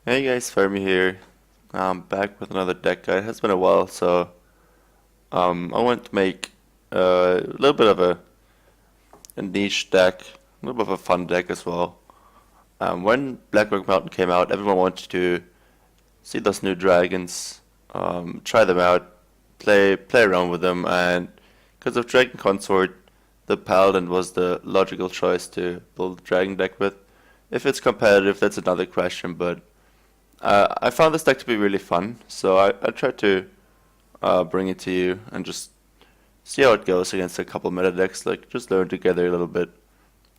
Hey guys, Faramir here. I'm back with another deck guide. It has been a while, so I want to make a little bit of a niche deck, a little bit of a fun deck as well. When Blackrock Mountain came out, everyone wanted to see those new dragons, try them out, play around with them, and because of Dragon Consort, the Paladin was the logical choice to build a dragon deck with. If it's competitive, that's another question, but I found this deck to be really fun, so I tried to bring it to you and just see how it goes against a couple meta decks, like just learn together a little bit.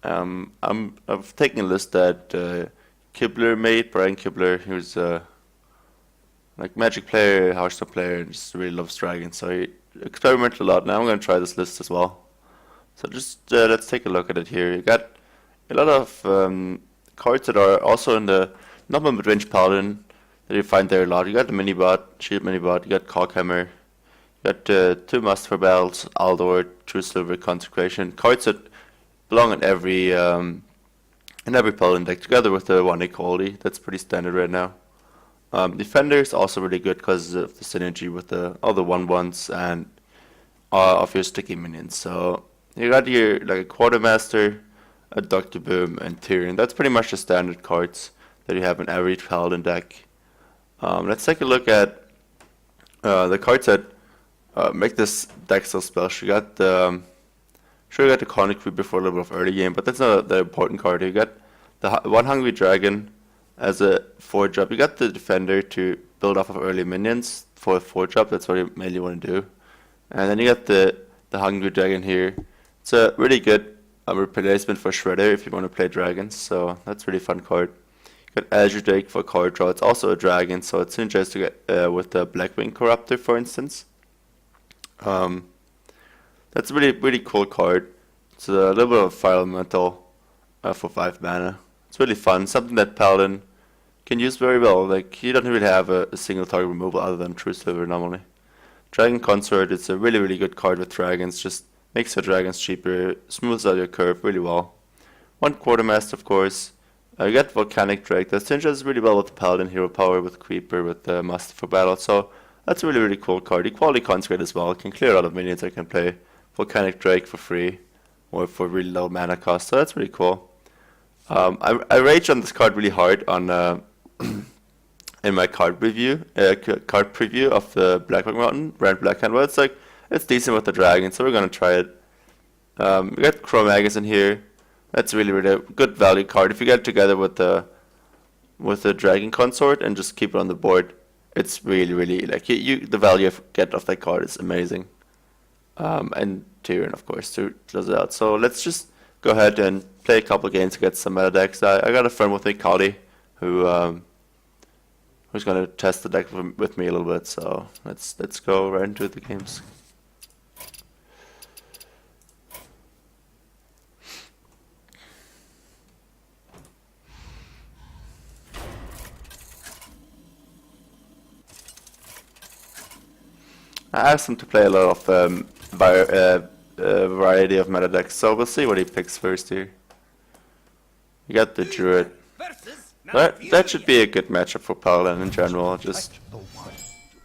I've taken a list that Kibler made, Brian Kibler, who's like Magic player, Hearthstone player, and just really loves dragons, so he experimented a lot. Now I'm gonna try this list as well. So just let's take a look at it here. You got a lot of cards that are also in the normal mid-range paladin that you find there a lot. You got the mini-bot, shield mini-bot, you got Cockhammer, you got two Master for Battles, Aldor, True Silver, Consecration. Cards that belong in every paladin deck together with the 1 equality. That's pretty standard right now. Defender is also really good because of the synergy with all the 1/1s and of your sticky minions. So you got here like a Quartermaster, a Doctor Boom, and Tyrion. That's pretty much the standard cards that you have in every Paladin deck. Let's take a look at the cards that make this deck so special. You got sure you got the Conic Creep before a little bit of early game, but that's not the important card. You got the one Hungry Dragon as a 4-drop. You got the Defender to build off of early minions for a 4-drop. That's what you mainly want to do. And then you got the Hungry Dragon here. It's a really good replacement for Shredder if you want to play dragons. So that's a really fun card. You got Azure Drake for card draw. It's also a dragon, so it's interesting to get with the Blackwing Corruptor, for instance. Um, that's a really cool card. It's a little bit of Fire Elemental for 5 mana. It's really fun. Something that Paladin can use very well. Like, you don't really have a single target removal other than True Silver normally. Dragon Consort, it's a really good card with dragons. Just makes your dragons cheaper, smooths out your curve really well. One Quartermaster, of course. You got Volcanic Drake. That synergizes really well with the Paladin hero power, with Creeper, with the Master for Battle. So that's a really cool card. Equality Consecrate as well. It can clear a lot of minions. I can play Volcanic Drake for free or for really low mana cost. So that's really cool. I raged on this card really hard on in my card preview of the Blackrock Mountain, Brand Blackhand. Well, it's decent with the dragon, so we're gonna try it. We got Cro-Magus in here. That's really good value card. If you get it together with the Dragon Consort and just keep it on the board, it's really like the value you get of that card is amazing. And Tyrion, of course, to close it out. So let's just go ahead and play a couple games to get some meta decks. I got a friend with me, Cody, who's gonna test the deck with me a little bit. So let's go right into the games. I asked him to play a lot of variety of meta decks, so we'll see what he picks first here. You got the Druid. That should be a good matchup for Paladin in general. Just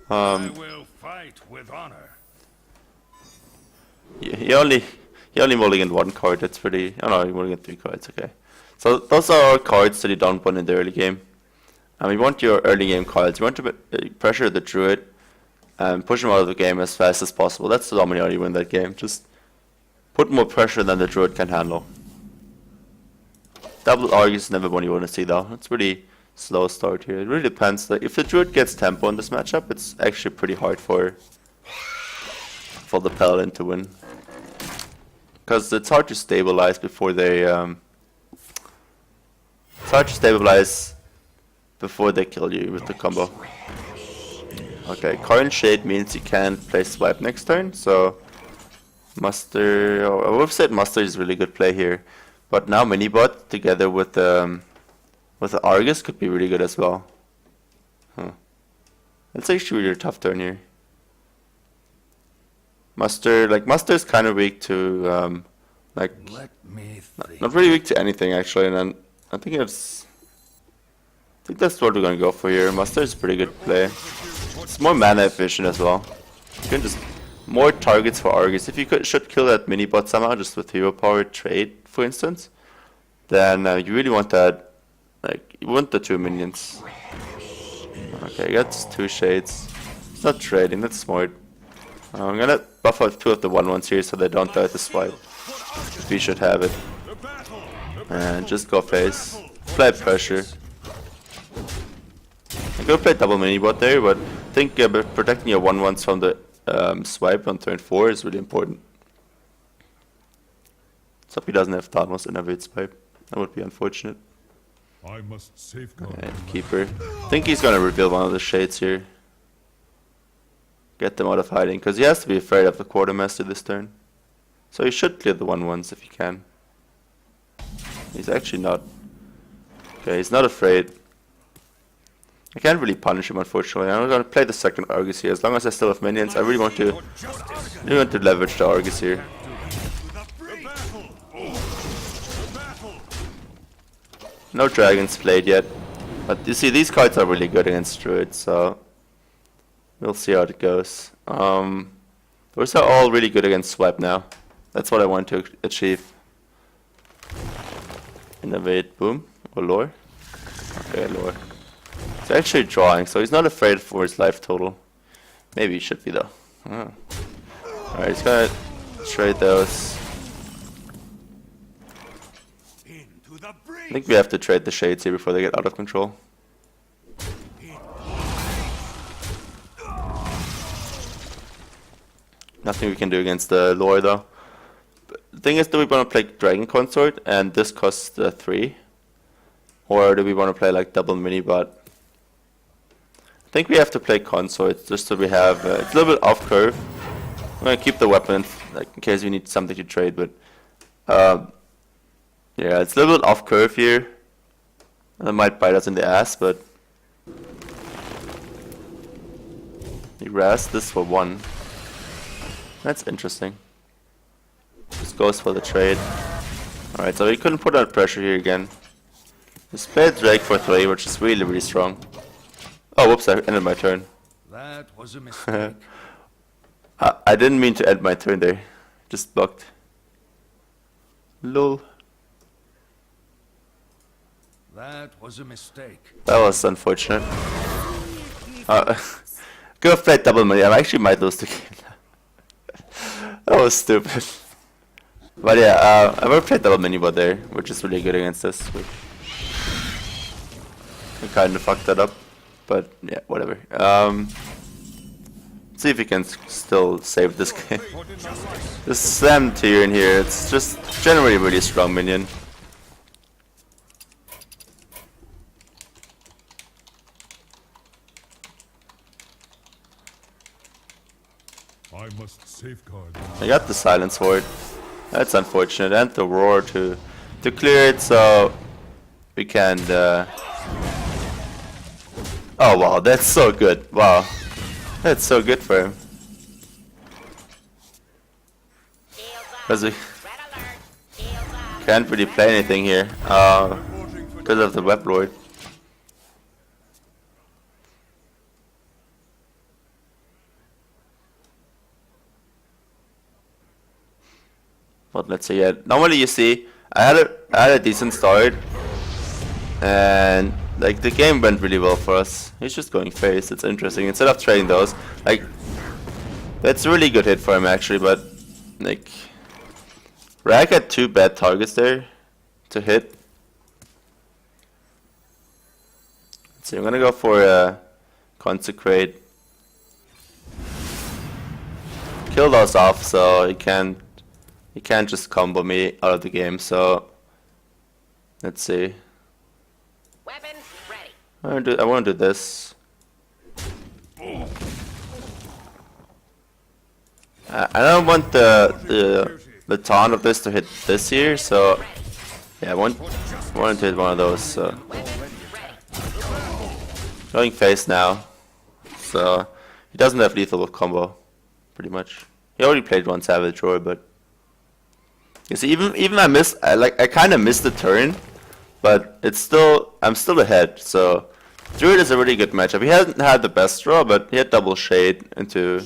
I will fight with honor. he only mulliganed one card. That's pretty. Oh no, he mulliganed 3 cards. Okay, so those are all cards that you don't want in the early game. You want your early game cards. You want to pressure the Druid and push him out of the game as fast as possible. That's the normally how you win that game. Just put more pressure than the Druid can handle. Double Argus is never one you want to see though. It's really slow start here. It really depends. Like, if the Druid gets tempo in this matchup, it's actually pretty hard for the Paladin to win. Because it's hard to stabilize before they kill you with the combo. Okay, Current Shade means you can't play Swipe next turn, so Muster, I would have said Muster is a really good play here, but now Minibot together with the Argus could be really good as well. It's actually really a tough turn here. Muster is kind of weak to not really weak to anything actually, and then I think it's think that's what we're gonna go for here. Muster is a pretty good play. It's more mana efficient as well. You can just more targets for Argus. If you should kill that mini bot somehow, just with hero power trade, for instance, then you really want that. Like you want the 2 minions. Okay, gets 2 shades. It's not trading. That's smart. I'm gonna buff out 2 of the 1/1s here so they don't die to swipe. We should have it. And just go face. Apply pressure. I'm gonna play double mini bot there, but I think protecting your 1/1s from the swipe on turn 4 is really important. So he doesn't have Thanos in every swipe. That would be unfortunate. I must safeguard. And keeper. I think he's gonna reveal one of the shades here. Get them out of hiding, because he has to be afraid of the quartermaster this turn. So he should clear the 1/1s if he can. He's actually not. Okay, he's not afraid. I can't really punish him, unfortunately. I'm gonna play the second Argus here. As long as I still have minions, I really want to leverage the Argus here. No dragons played yet, but you see these cards are really good against druids, so we'll see how it goes. Those are all really good against swipe now. That's what I want to achieve. Innovate, boom, or lore. Okay, lore. He's actually drawing, so he's not afraid for his life total. Maybe he should be though. Oh. Alright, he's gonna trade those. I think we have to trade the shades here before they get out of control. Nothing we can do against the lore though. But the thing is, do we want to play Dragon Consort and this costs 3? Or do we want to play like double mini bot? I think we have to play Consort just so we have, it's a little bit off curve. I'm gonna keep the weapon like in case we need something to trade, but yeah, it's a little bit off curve here. It might bite us in the ass, but he razzed this for 1. That's interesting. Just goes for the trade. Alright, so he couldn't put out pressure here again. Just played Drake for 3, which is really, really strong. Oh, whoops, I ended my turn. That was a mistake. I didn't mean to end my turn there. Just blocked. Lol. That was a mistake. That was unfortunate. Could have played double money. I actually might lose the game. That was stupid. But yeah, I will play double mini bot there, which is really good against us. I kind of fucked that up, but yeah, whatever. See if we can still save this game. Just slam tier in here. It's just generally a really strong minion. I must safeguard. I got the silence for it. That's unfortunate, and the roar to clear it, so we can. Oh wow, that's so good! Wow, that's so good for him. Because we can't really play anything here because of the web lord. But let's see. Yeah, normally you see I had a decent start, and like the game went really well for us. He's just going face. It's interesting. Instead of trading those, like that's a really good hit for him actually. But like Rag had 2 bad targets there to hit. So I'm gonna go for a consecrate. Kill those off so he can't just combo me out of the game. So let's see. Weapon ready. I want to do this. I don't want the taunt of this to hit this here, so yeah, I want to hit one of those. So going face now, so he doesn't have lethal combo, pretty much. He already played one Savage Roar, but you see, even I kind of missed the turn, but I'm still ahead. So Druid is a really good matchup. He hasn't had the best draw, but he had double shade into,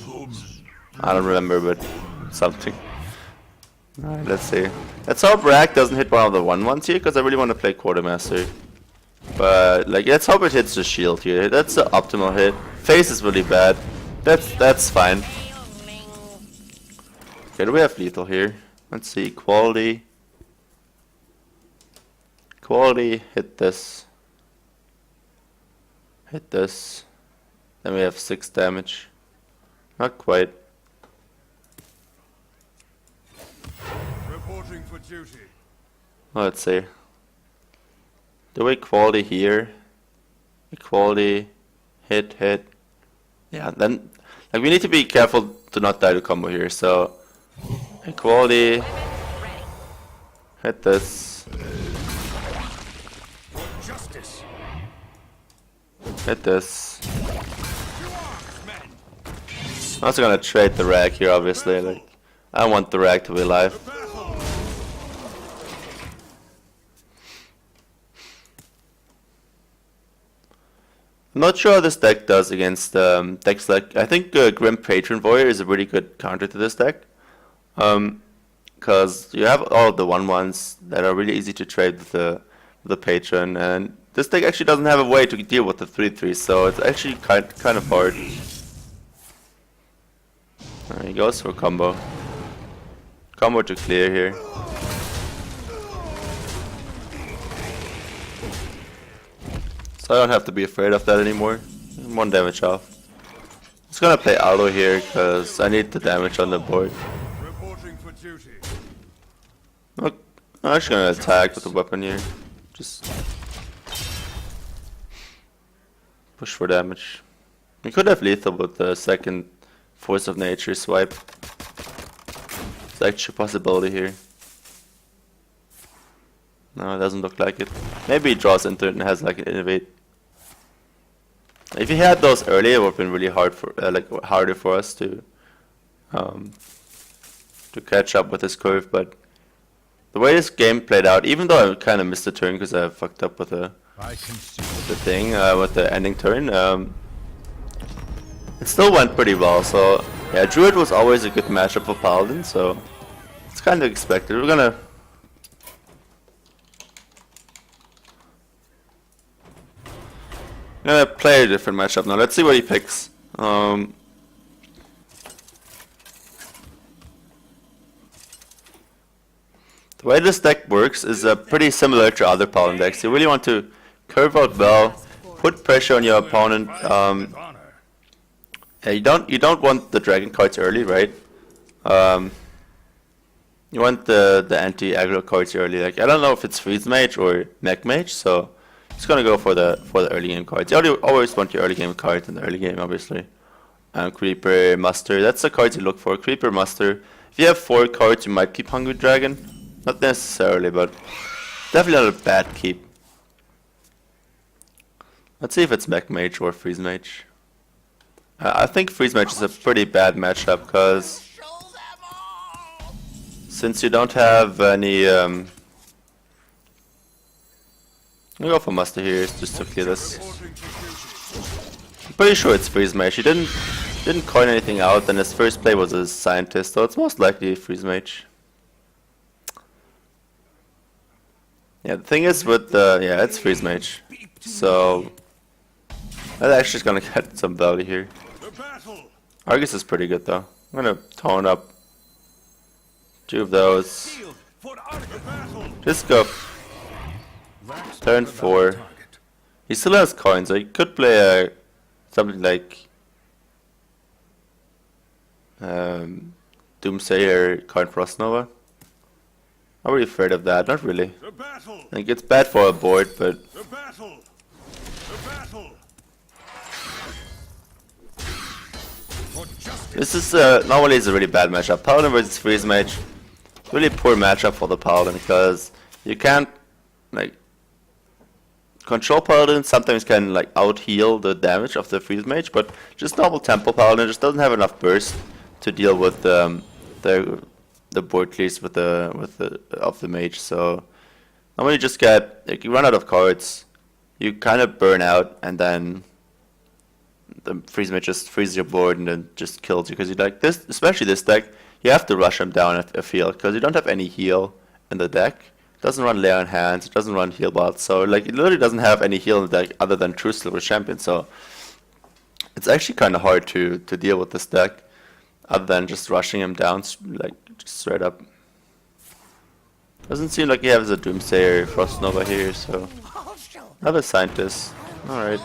I don't remember, but something. Alright, let's see. Let's hope Rag doesn't hit one of the 1/1s here, because I really want to play Quartermaster. But like, let's hope it hits the shield here. That's the optimal hit. Face is really bad. That's fine. Okay, do we have lethal here? Let's see, quality. Quality, hit this. Hit this. Then we have 6 damage. Not quite. Reporting for duty. Let's see. Do we quality here? Equality, hit. Yeah, then like we need to be careful to not die to combo here. So equality, hit this, Justice. hit this. I'm also gonna trade the rag here, obviously. Like I don't want the rag to be alive. I'm not sure how this deck does against decks like, I think Grim Patron Warrior is a really good counter to this deck. Because you have all the 1/1s that are really easy to trade with the Patron, and this deck actually doesn't have a way to deal with the 3/3, so it's actually kind of hard. There he goes for combo. Combo to clear here. So I don't have to be afraid of that anymore. 1 damage off. Just gonna play Aldo here because I need the damage on the board. Reporting for duty. Look, I'm actually gonna attack with the weapon here. Just push for damage. We could have lethal with the second Force of Nature swipe. It's actually a possibility here. No, it doesn't look like it. Maybe he draws into it and has like an innovate. If he had those earlier, it would have been really hard for harder for us to catch up with his curve. But the way this game played out, even though I kind of missed the turn because I fucked up with the with the ending turn, it still went pretty well. So yeah, Druid was always a good matchup for Paladin, so it's kind of expected. We're gonna play a different matchup now. Let's see what he picks. The way this deck works is pretty similar to other Paladin decks. You really want to curve out well, put pressure on your opponent. Yeah, you don't want the dragon cards early, right? You want the anti-aggro cards early. Like I don't know if it's Freeze Mage or Mech Mage, so just gonna go for the early game cards. You always want your early game cards in the early game, obviously. Creeper, Muster, that's the cards you look for. Creeper, Muster. If you have 4 cards, you might keep Hungry Dragon. Not necessarily, but definitely not a bad keep. Let's see if it's Mech Mage or Freeze Mage. I think Freeze Mage is a pretty bad matchup because since you don't have any. I'm gonna go for Muster here just to clear this. I'm pretty sure it's Freeze Mage. He didn't coin anything out, and his first play was a Scientist, so it's most likely Freeze Mage. Yeah, the thing is with yeah, it's Freeze Mage. So that actually is gonna get some value here. Argus is pretty good though. I'm gonna tone up 2 of those. Just go. Turn 4. He still has coins, so he could play something like Doomsayer, Coin Frost Nova. I'm really afraid of that, not really. I think it's bad for a board, but this is normally is a really bad matchup. Paladin versus Freeze Mage, really poor matchup for the Paladin because you can't like control Paladin. Sometimes can like out heal the damage of the Freeze Mage, but just normal Tempo Paladin just doesn't have enough burst to deal with the board clears with the of the mage. So normally you just get like you run out of cards. you kind of burn out, and then the freeze mage just freezes your board and then just kills you. Because you like this, especially this deck, you have to rush him down a field because you don't have any heal in the deck. It doesn't run Lay on Hands, it doesn't run heal bots, so like it literally doesn't have any heal in the deck other than True Silver Champion. So it's actually kind of hard to deal with this deck, other than just rushing him down like just straight up. Doesn't seem like he has a Doomsayer Frost Nova here, so another Scientist. All right.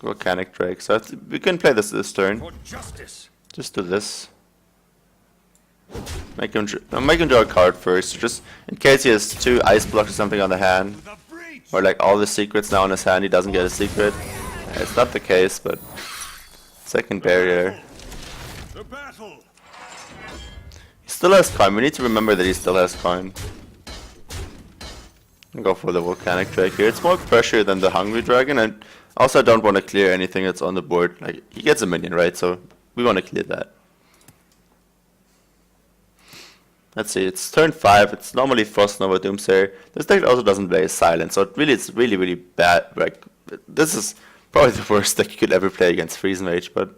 Volcanic Drake. So we can play this turn. Just do this. Make him draw a card first, just in case he has 2 ice blocks or something on the hand, or like all the secrets now in his hand, he doesn't get a secret. It's not the case, but second barrier. He still has coin. We need to remember that he still has coin. Go for the Volcanic Drake here. It's more pressure than the Hungry Dragon, and also I don't want to clear anything that's on the board. Like he gets a minion, right? So we want to clear that. Let's see, it's turn 5, it's normally Frost Nova Doomsayer. This deck also doesn't play Silent, so it's really bad. Like, this is probably the worst deck you could ever play against Freeze Mage, but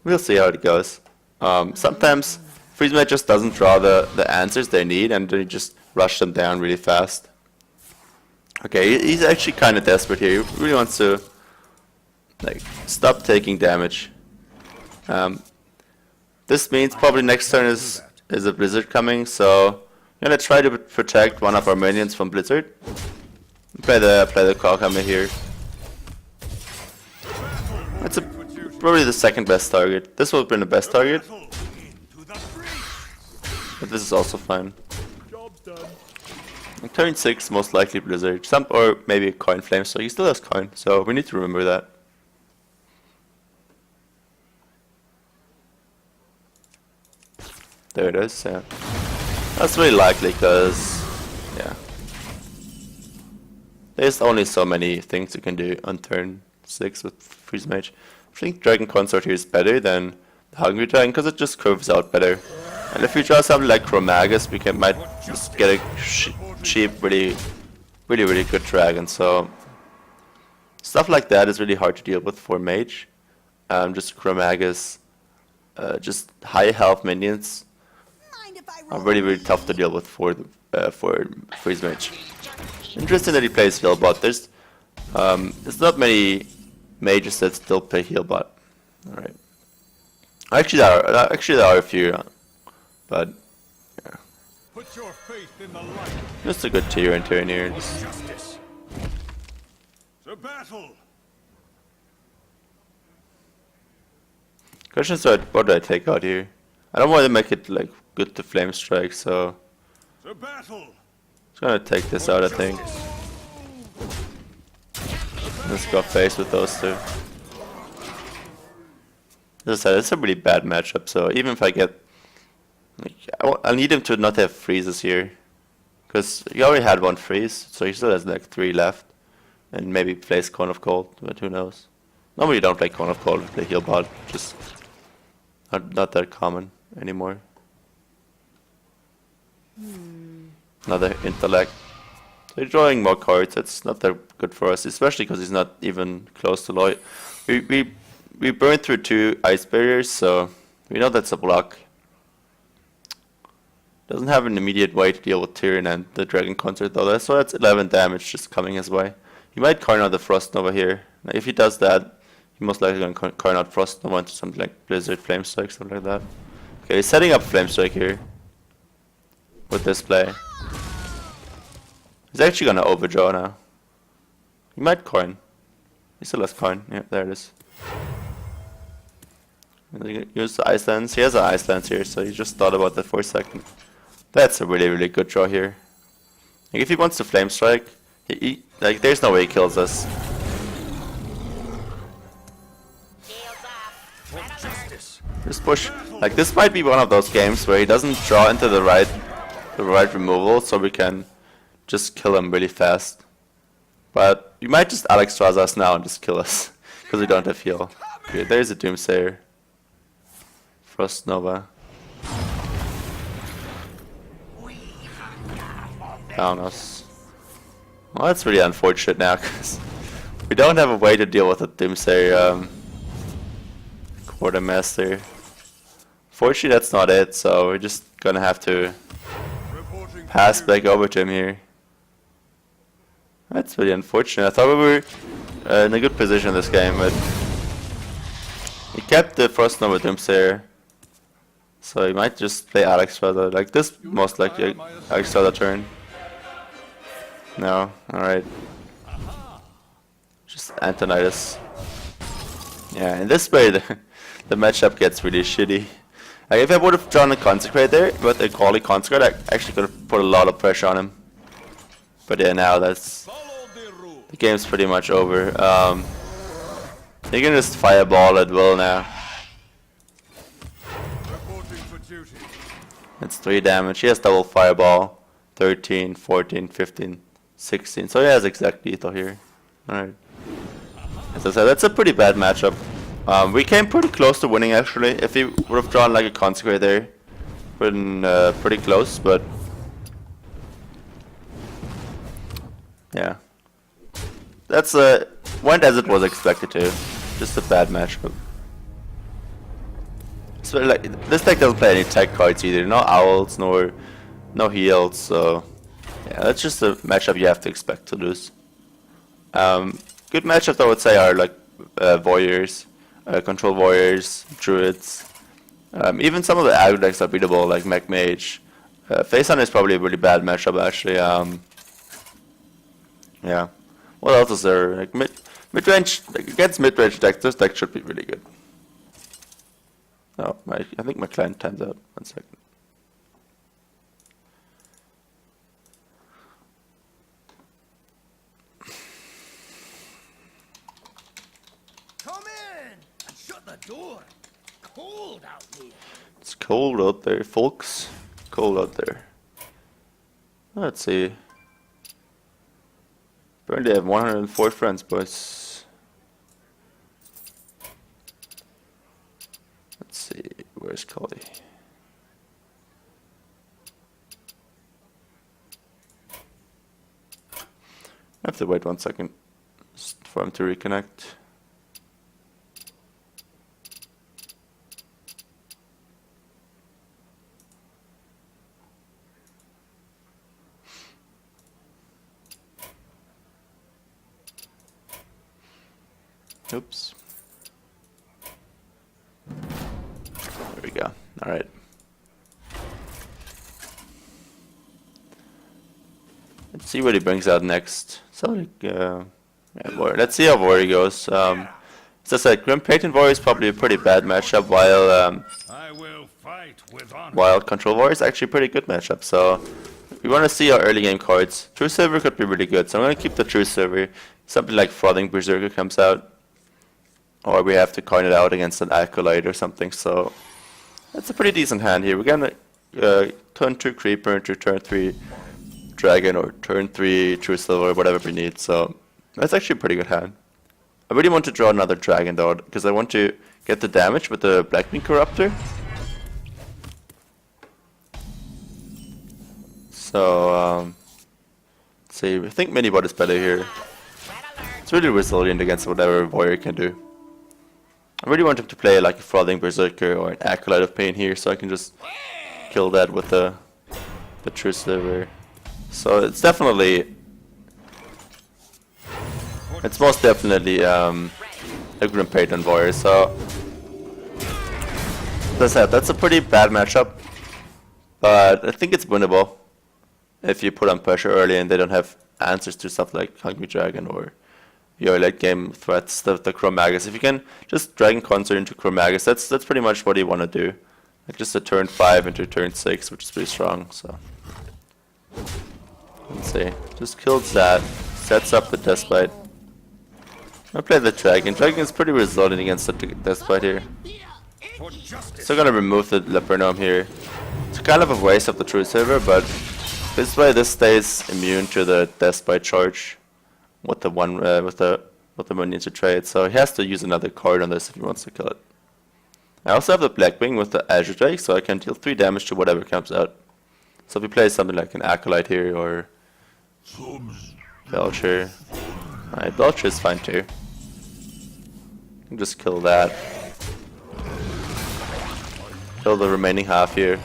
we'll see how it goes. Sometimes Freeze Mage just doesn't draw the answers they need, and then you just rush them down really fast. Okay, he's actually kind of desperate here. He really wants to like stop taking damage. This means probably next turn is a Blizzard coming, so I'm gonna try to protect one of our minions from Blizzard. Play the Kawakami here. That's probably the second best target. This would have been the best target, but this is also fine. On turn 6, most likely Blizzard, or maybe a Coin Flame. So he still has coin, so we need to remember that. There it is, yeah. That's really likely, because, yeah. There's only so many things you can do on turn 6 with Freeze Mage. I think Dragon Consort here is better than the Hungry Dragon, because it just curves out better. And if we draw something like Chromagus, we might just get a cheap, really good dragon. So, stuff like that is really hard to deal with for Mage. Just Chromagus, just high health minions are really tough to deal with for Freeze Mage. Interesting that he plays Healbot. There's not many mages that still play Healbot. All right. Actually, there are a few, but yeah. Just a good tier in turn here. Question is, what do I take out here? I don't want to make it like good to Flame Strike, so I'm just gonna take this out, I think. Let's go face with those two. As I said, it's a really bad matchup, so even if I get... Like, I'll need him to not have freezes here. Because he already had 1 freeze, so he still has like 3 left. And maybe plays Cone of Cold, but who knows. Normally you don't play Cone of Cold, you play Healbot. Just not that common anymore. Another Intellect. So you're drawing more cards, that's not that good for us, especially because he's not even close to Lloyd. We burned through 2 ice barriers, so we know that's a block. Doesn't have an immediate way to deal with Tyrion and the Dragon Consort though, so that's 11 damage just coming his way. He might Carn out the Frost Nova here. Now, if he does that, he most likely going to Carn out Frost Nova into something like Blizzard, Flame Strike, something like that. Okay, he's setting up Flame Strike here with this play. He's actually going to overdraw now. He might coin. He still has coin. Yeah, there it is. Use the Ice Lance. He has an Ice Lance here, so he just thought about that for a second. That's a really good draw here. Like, if he wants to Flame Strike, like, there's no way he kills us. Just push. Like, this might be one of those games where he doesn't draw into the right removal, so we can just kill him really fast. But you might just Alexstrasza us now and just kill us, because we don't have heal. Okay, there's a Doomsayer. Frost Nova. Down us. Well, that's really unfortunate now, because we don't have a way to deal with the Doomsayer Quartermaster. Fortunately, that's not it, so we're just gonna have to pass back over to him here. That's really unfortunate. I thought we were in a good position in this game, but he kept the Frost Nova Doomsayer. So he might just play Alex Feather. Like this, most likely Alex Feather turn. No, alright. Just Antonidas. Yeah, in this way the matchup gets really shitty. Like if I would have drawn a Consecrate there, with a quality Consecrate, I actually could have put a lot of pressure on him. But yeah, now that's... the game's pretty much over. You can just fireball at will now. It's 3 damage. He has double fireball. 13, 14, 15, 16. So he has exact lethal here. Alright. As I said, that's a pretty bad matchup. We came pretty close to winning actually. If he would have drawn like a Consecrate there, been pretty close, but yeah, that's went as it was expected to. Just a bad matchup. So like this deck doesn't play any tech cards either. No owls, no heals. So yeah, that's just a matchup you have to expect to lose. Good matchups I would say are like warriors, control warriors, druids. Even some of the aggro decks are beatable, like Mech Mage. Face Hunter is probably a really bad matchup actually. Yeah. What else is there? Like mid-range, like against mid-range decks, this deck should be really good. Oh, I think my client time's out. 1 second. Come in and shut the door. Cold out here. It's cold out there, folks. Cold out there. Let's see. Apparently I have 104 friends, boys. Let's see, where's Cody? I have to wait 1 second just for him to reconnect. Oops. There we go. Alright. Let's see what he brings out next. So, like, yeah, let's see how Warrior goes. As I said, Grim Patent Warrior is probably a pretty bad matchup, I will fight with honor. while Control Warrior is actually a pretty good matchup. So, we want to see our early game cards. True Silver could be really good, so I'm going to keep the True Silver. Something like Frothing Berserker comes out. Or we have to coin it out against an Acolyte or something, so that's a pretty decent hand here. We're gonna turn 2 Creeper into turn 3 Dragon or turn 3 True Silver, whatever we need, so that's actually a pretty good hand. I really want to draw another Dragon though, because I want to get the damage with the Blackbeam Corruptor. So, let's see, I think Minibot is better here. It's really resilient against whatever Warrior can do. I really want him to play like a Frothing Berserker or an Acolyte of Pain here, so I can just kill that with the True Silver. So it's definitely, it's most definitely a Grim Patent Warrior. So as I said, that's a pretty bad matchup, but I think it's winnable if you put on pressure early and they don't have answers to stuff like Hungry Dragon or your late game threats, the Chromagus. If you can just Dragon Concert into Chromagus, that's pretty much what you want to do. Like just a turn 5 into turn 6, which is pretty strong. So let's see, just kills that, sets up the Deathbite. I play the Dragon. Dragon is pretty resilient against the Deathbite here. Still gonna remove the Lepernome here. It's kind of a waste of the True Silver, but this way this stays immune to the Deathbite charge. With the minions to trade, so he has to use another card on this if he wants to kill it. I also have the Blackwing with the Azure Drake, so I can deal 3 damage to whatever comes out. So if he plays something like an Acolyte here, or Belcher. Alright, Belcher is fine too. Just kill that. Kill the remaining half here.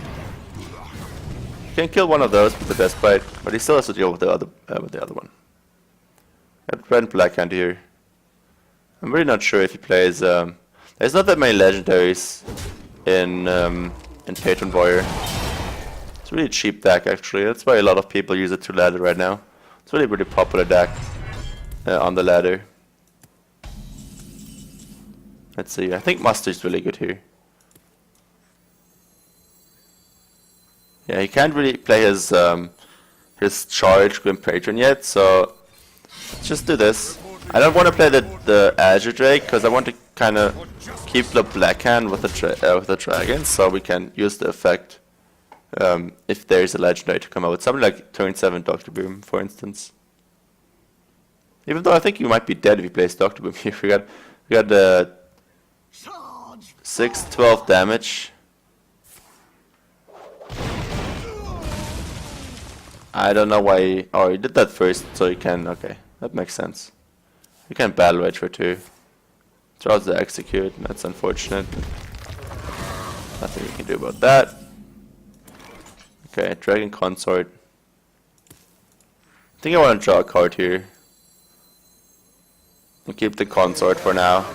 You can kill one of those with the best bite, but he still has to deal with the other one. Got red and black hand here. I'm really not sure if he plays. There's not that many legendaries in Patron Warrior. It's a really cheap deck actually. That's why a lot of people use it to ladder right now. It's really popular deck on the ladder. Let's see. I think Mustard's really good here. Yeah, he can't really play his charge Grim Patron yet, so let's just do this. I don't want to play the Azure Drake because I want to kind of keep the black hand with the dragon, so we can use the effect if there is a legendary to come out with something like turn 7 Doctor Boom, for instance. Even though I think you might be dead if he plays Doctor Boom here. We got the 6-12 damage. I don't know why. Oh, he did that first, so he can. Okay, that makes sense. You can battle rage for 2. Throws the execute. That's unfortunate. Nothing we can do about that. Okay, Dragon Consort. I think I want to draw a card here. We'll keep the Consort for now.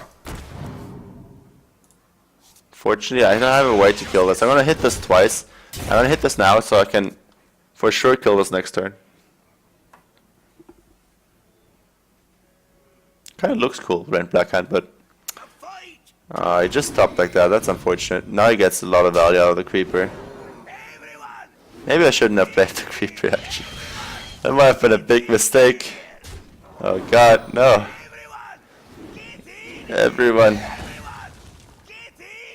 Fortunately, I don't have a way to kill this. I'm gonna hit this twice. I'm gonna hit this now so I can for sure kill this next turn. Kind of looks cool, red and black hand, but he just stopped like that. That's unfortunate. Now he gets a lot of value out of the creeper. Maybe I shouldn't have played the creeper actually. That might have been a big mistake. Oh god, no. Everyone.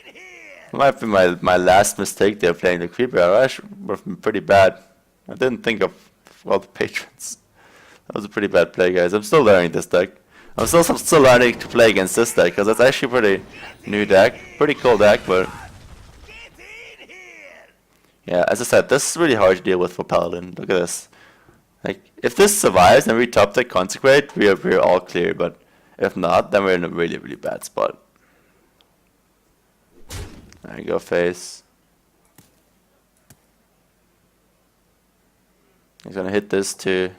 It might have been my last mistake there playing the creeper. I would have been pretty bad. I didn't think of all the patrons. That was a pretty bad play, guys. I'm still learning this deck. I'm still learning to play against this deck because it's actually a pretty new deck. Pretty cool deck, but yeah, as I said, this is really hard to deal with for Paladin. Look at this. Like, if this survives and we top deck Consecrate, we're all clear. But if not, then we're in a really, really bad spot. There you go, face. He's gonna hit this too.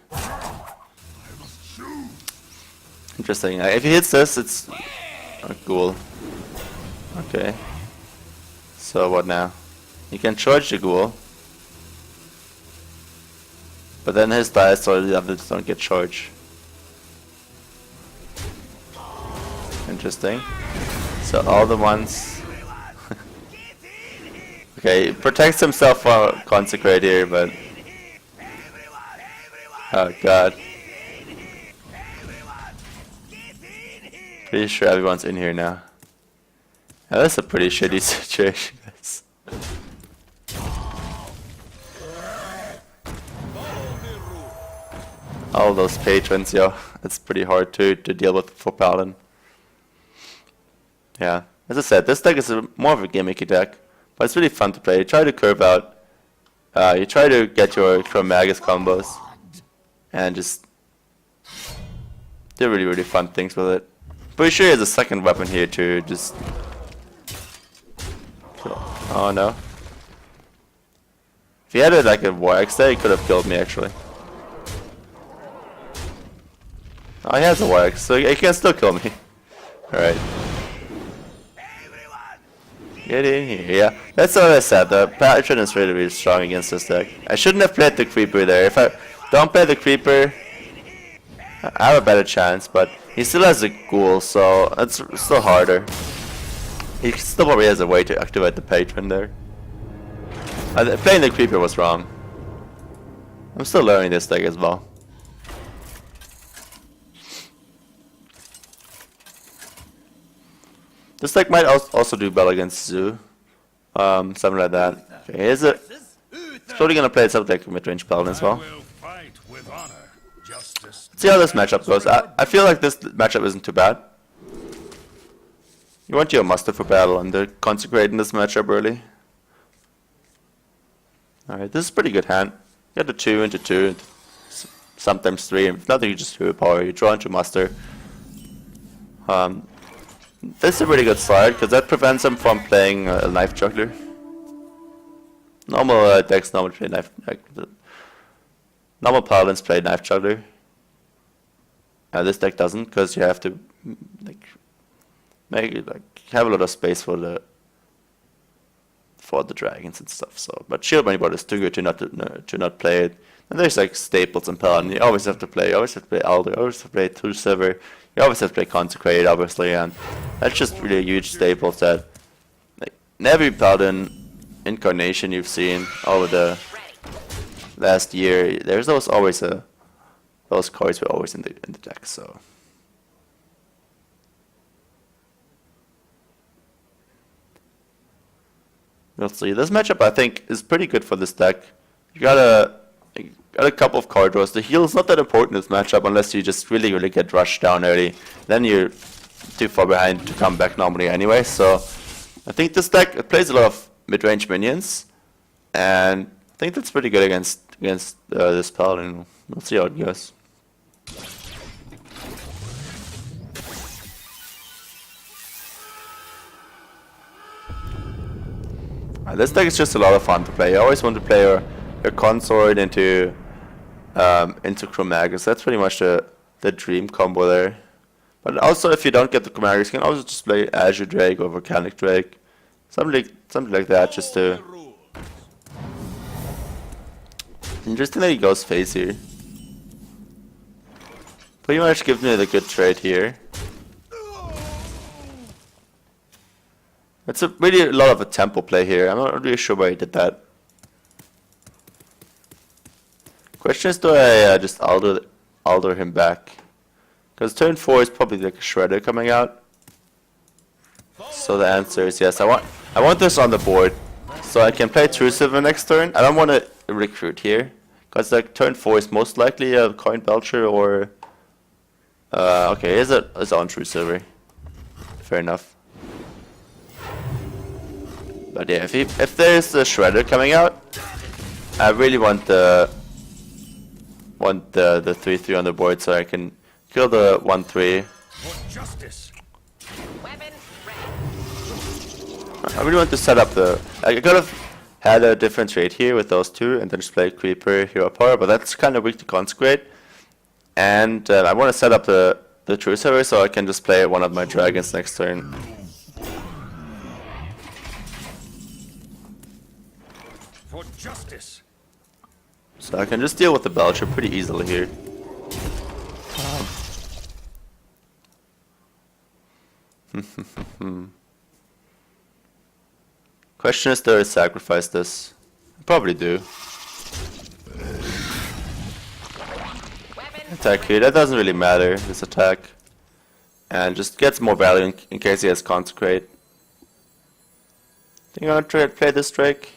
Interesting. If he hits this, it's ghoul. Okay. So what now? He can charge the ghoul, but then his dice or the others don't get charged. Interesting. So all the ones. Okay, he protects himself from Consecrate here, but oh god. Pretty sure everyone's in here now. Yeah, that's a pretty shitty situation, guys. All those patrons, yo. It's pretty hard to deal with for Paladin. Yeah, as I said, this deck is more of a gimmicky deck, but it's really fun to play. You try to curve out. You try to get your Chromagus combos, and just do really, really fun things with it. Pretty sure he has a second weapon here to just. Oh no. If he had like a War Axe there, he could have killed me actually. Oh, he has a War Axe, so he can still kill me. Alright. Get in here, yeah. That's what I said, the Patron is really, really strong against this deck. I shouldn't have played the Creeper there. If I don't play the Creeper, I have a better chance, but he still has a ghoul, so it's still harder. He still probably has a way to activate the Patron there. Playing the Creeper was wrong. I'm still learning this deck as well. This deck might also do well against Zoo. Something like that. Okay, here's it. It's probably gonna play something like mid-range Paladin as well. Let's see how this matchup goes. I feel like this matchup isn't too bad. You want your muster for battle and they're consecrating this matchup early. Alright, this is a pretty good hand. You got the 2 into 2, sometimes 3. If not, you just hero power. You draw into muster. This is a really good slide because that prevents him from playing a knife juggler. Normal decks normally play knife. Normal paladins play knife juggler. This deck doesn't, because you have to have a lot of space for the dragons and stuff. So, but Shield Moneyboard is too good to not play it. And there's like staples in Paladin. You always have to play. You always have to play Alder. You always have to play True Silver. You always have to play Consecrate, obviously, and that's just really huge staples that like in every Paladin incarnation you've seen over the last year. There's always those cards were always in the deck. So. We'll see. This matchup, I think, is pretty good for this deck. You got a couple of card draws. The heal is not that important in this matchup unless you just really get rushed down early. Then you're too far behind to come back normally anyway. So I think this deck plays a lot of mid-range minions, and I think that's pretty good against this Paladin. We'll see how it goes. This deck is just a lot of fun to play. You always want to play your consort into Chromagus. That's pretty much the dream combo there. But also, if you don't get the Chromagus, you can also just play Azure Drake or Volcanic Drake, something like that, just to. Interesting that he goes face here. Pretty much gives me the good trade here. It's really a lot of a tempo play here. I'm not really sure why he did that. Question is, do I just alder him back? Because turn 4 is probably like a shredder coming out. So the answer is yes. I want this on the board so I can play True Silver next turn. I don't want to recruit here because like turn 4 is most likely a Coin Belcher or okay, it's on True Silver. Fair enough. But yeah, if there's a shredder coming out, I really want the 3/3 on the board so I can kill the 1/3. I really want to set up the. I could have had a different trade here with those two and then just play Creeper, Hero Power, but that's kind of weak to Consecrate. And I want to set up the True Silver so I can just play one of my dragons next turn. For justice. So I can just deal with the Belcher pretty easily here. Question is, do I sacrifice this? I probably do. Attack here, that doesn't really matter, this attack. And just gets more value in case he has Consecrate. Think I'm gonna try to play this Drake?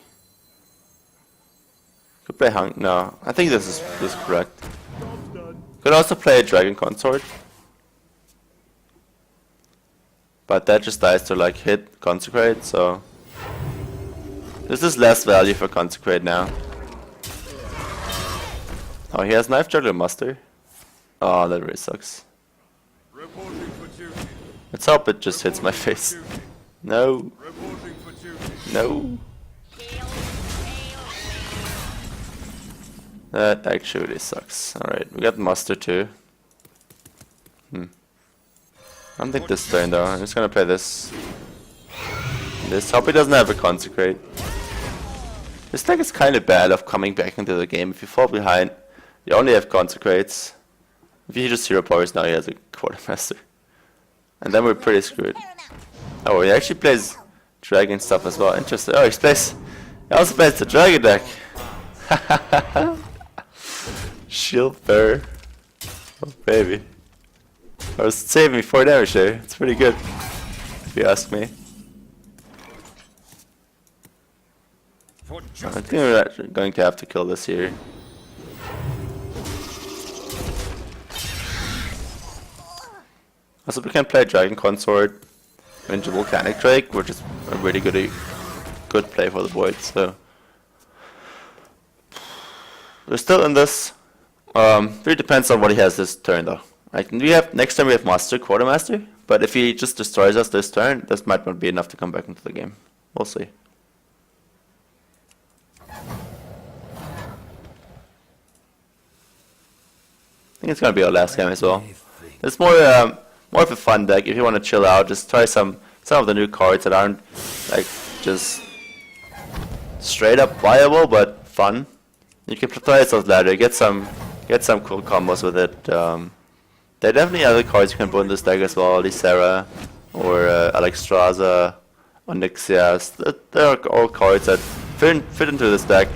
Could play Hung. No, I think this is correct. Could also play a Dragon Consort. But that just dies to like hit Consecrate, so. This is less value for Consecrate now. Oh, he has Knife Juggler Muster. Oh, that really sucks. Let's hope it just hits my face. No. No. That actually really sucks. Alright, we got Muster too. I don't think this turn though. I'm just gonna play this. Hope he doesn't have a Consecrate. This deck is kind of bad of coming back into the game. If you fall behind, you only have Consecrates. If he just Hero Powers now, he has a Quartermaster. And then we're pretty screwed. Oh, he actually plays Dragon stuff as well. Interesting. Oh, he also plays the Dragon deck. Shield Bearer. Oh, baby. I was saving me 4 damage there. It's pretty good, if you ask me. I think we're actually going to have to kill this here. Also, we can play Dragon Consort into Volcanic Drake, which is a really good play for the board. So we're still in this. Really depends on what he has this turn though. Like next time we have Master, Quartermaster, but if he just destroys us this turn, this might not be enough to come back into the game. We'll see. I think it's gonna be our last game as well. It's more of a fun deck. If you want to chill out, just try some of the new cards that aren't like just straight up viable but fun. You can try those ladder, get some cool combos with it. There are definitely other cards you can put in this deck as well, Lysera or Alexstrasza, Onyxias. There are all cards that fit into this deck.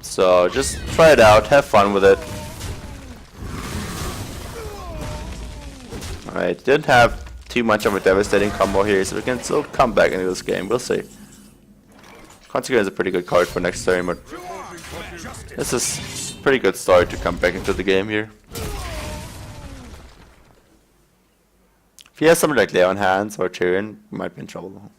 So just try it out, have fun with it. Alright, didn't have too much of a devastating combo here, so we can still come back into this game. We'll see. Consecrate is a pretty good card for next turn, but this is a pretty good start to come back into the game here. If he has something like Leon Hands or Tyrion, we might be in trouble.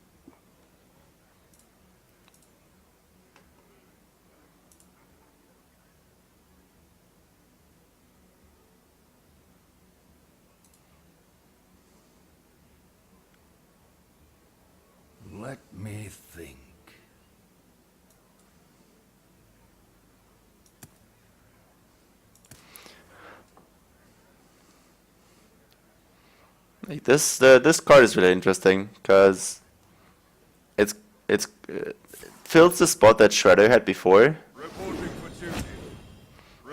Let me think. Like this card is really interesting because it fills the spot that Shredder had before.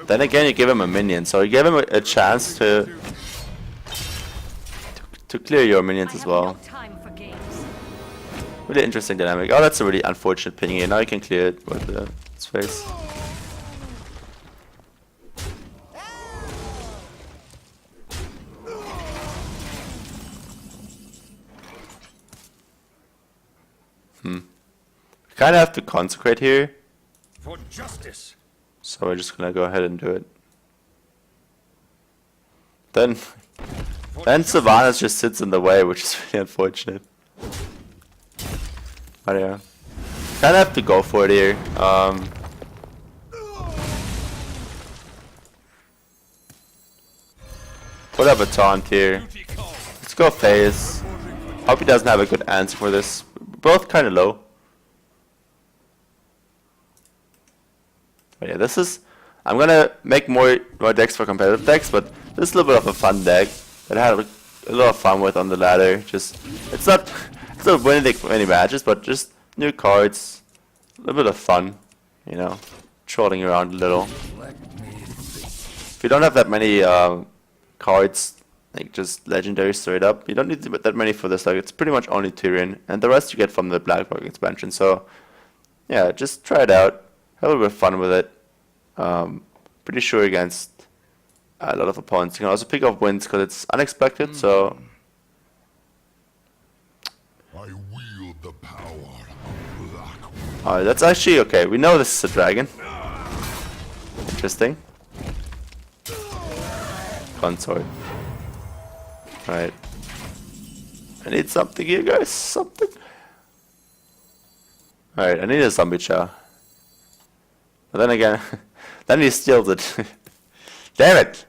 Then again, you give him a minion, so you give him a chance to clear your minions as well. Really interesting dynamic. Oh, that's a really unfortunate ping here. Now you can clear it with its face. Kind of have to consecrate here, For justice. so we're just gonna go ahead and do it. Then Sylvanas just sits in the way, which is really unfortunate. But yeah, kind of have to go for it here. Put up a taunt here. Let's go phase. Hope he doesn't have a good answer for this. Both kind of low. But yeah, this is. I'm gonna make more decks for competitive decks, but this is a little bit of a fun deck that I had a lot of fun with on the ladder. Just it's not winning many matches, but just new cards, a little bit of fun, you know, trolling around a little. If you don't have that many cards, like just legendary straight up, you don't need that many for this. Like it's pretty much only Tyrion, and the rest you get from the Blackrock expansion. So yeah, just try it out. Have a little bit of fun with it. Pretty sure against a lot of opponents. You can also pick up wins because it's unexpected. So I wield the power of black. that's actually okay. We know this is a dragon. Interesting. Consort. Alright. I need something here, guys. Something. Alright, I need a zombie chow. But then again, then he steals it. Damn it!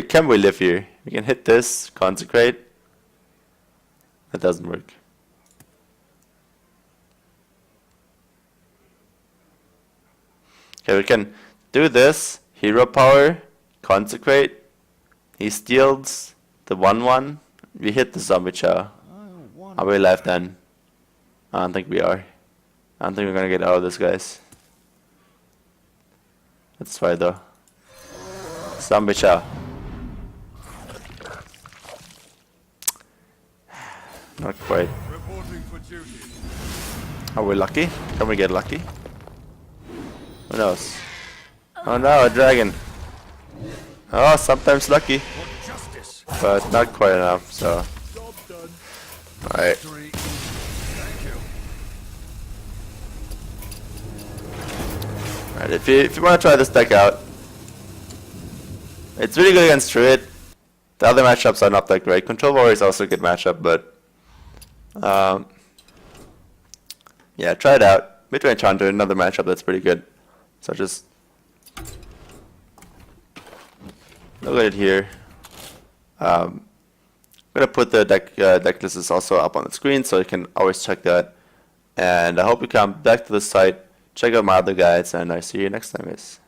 Can we live here? We can hit this, consecrate. That doesn't work. Okay, we can do this. Hero power, consecrate. He steals the 1/1. We hit the zombie chow. Are we alive then? I don't think we are. I don't think we're gonna get out of this, guys. Let's try though. Zombie chow. Not quite. Reporting for duty. Are we lucky? Can we get lucky? Who knows? Oh no, a dragon. Oh, sometimes lucky. For justice. But not quite enough, so. Alright. Thank you. Alright, if you want to try this deck out, it's really good against Druid. The other matchups are not that great. Control Warrior is also a good matchup, but yeah, try it out. Midrange Hunter, another matchup that's pretty good. So just look at it here. I'm gonna put the deck lists also up on the screen so you can always check that. And I hope you come back to the site, check out my other guides, and I see you next time, guys.